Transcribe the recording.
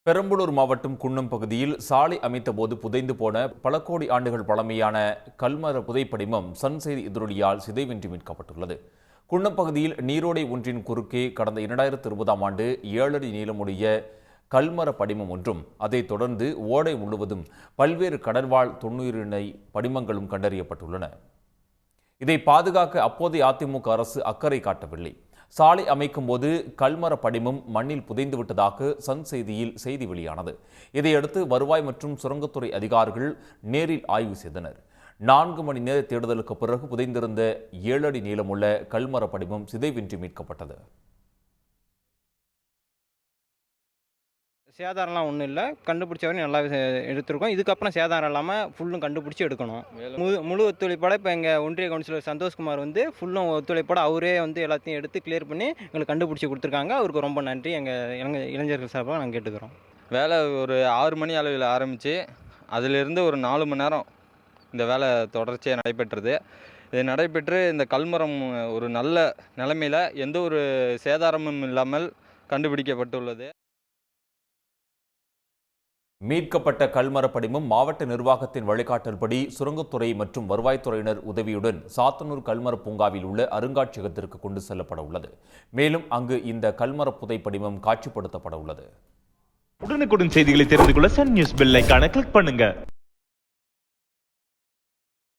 பெரம்பலூர் மாவட்டம் குன்னம் பகுதியில் சாலை அமைத்த போது புதைந்து போன பல கோடி ஆண்டுகள் பழமையான கல்மர புதைப்படிமம் சன் செய்தி எதிரொலியால் சிதைவின்றி மீட்கப்பட்டுள்ளது. குன்னம் பகுதியில் நீரோடை ஒன்றின் குறுக்கே கடந்த 2020ஆம் ஆண்டு 7 அடி நீளமுடைய கல்மர படிமம் ஒன்றும், அதைத் தொடர்ந்து ஓடை முழுவதும் பல்வேறு கடல்வாழ் தொன்னுயிரினை படிமங்களும் கண்டறியப்பட்டுள்ளன. இதை பாதுகாக்க அப்போதைய அதிமுக அரசு அக்கறை காட்டவில்லை. சாலை அமைக்கும் போது கல்மர படிமம் மண்ணில் புதைந்து விட்டதாக சன் செய்தியில் செய்தி வெளியானது. இதையடுத்து வருவாய் மற்றும் சுரங்கத்துறை அதிகாரிகள் நேரில் ஆய்வு செய்தனர். 4 மணி நேர தேடுதலுக்கு பிறகு புதைந்திருந்த 7 அடி நீளமுள்ள கல்மர படிமம் சிதைவின்றி மீட்கப்பட்டது. சேதாரம்லாம் ஒன்றும் இல்லை, கண்டுபிடிச்ச வரையும் நல்லா எடுத்திருக்கோம். இதுக்கப்புறம் சேதாரம் இல்லாமல் ஃபுல்லும் கண்டுபிடிச்சி எடுக்கணும். முழு ஒத்துழைப்போட இப்போ எங்கள் ஒன்றிய கவுன்சிலர் சந்தோஷ்குமார் ஃபுல்லும் ஒத்துழைப்போட அவரே எல்லாத்தையும் எடுத்து கிளியர் பண்ணி எங்களுக்கு கண்டுபிடிச்சி கொடுத்துருக்காங்க. அவருக்கு ரொம்ப நன்றி. எங்கள் இளைஞர்கள் சார்பாக நாங்கள் கேட்டுக்கிறோம். வேலை ஒரு 6 மணி அளவில் ஆரம்பித்து அதிலிருந்து ஒரு 4 மணி நேரம் இந்த வேலை தொடர்ச்சியாக நடைபெற்றது. இது நடைபெற்று இந்த கல்மரம் ஒரு நல்ல நிலைமையில் எந்த ஒரு சேதாரமும் இல்லாமல் கண்டுபிடிக்கப்பட்டுள்ளது. மீட்கப்பட்ட கல்மர படிமம் மாவட்ட நிர்வாகத்தின் வழிகாட்டல்படி சுரங்கத்துறை மற்றும் வருவாய்த்துறையினர் உதவியுடன் சாத்தனூர் கல்மர பூங்காவில் உள்ள அருங்காட்சியகத்திற்கு கொண்டு செல்லப்பட உள்ளது. மேலும் அங்கு இந்த கல்மர புதைப்படிமம் காட்சிப்படுத்தப்பட உள்ளது. உடனுக்குடன் செய்திகளை தெரிந்து கொள்ள சன் நியூஸ் பெல் ஐகானை கிளிக் பண்ணுங்க.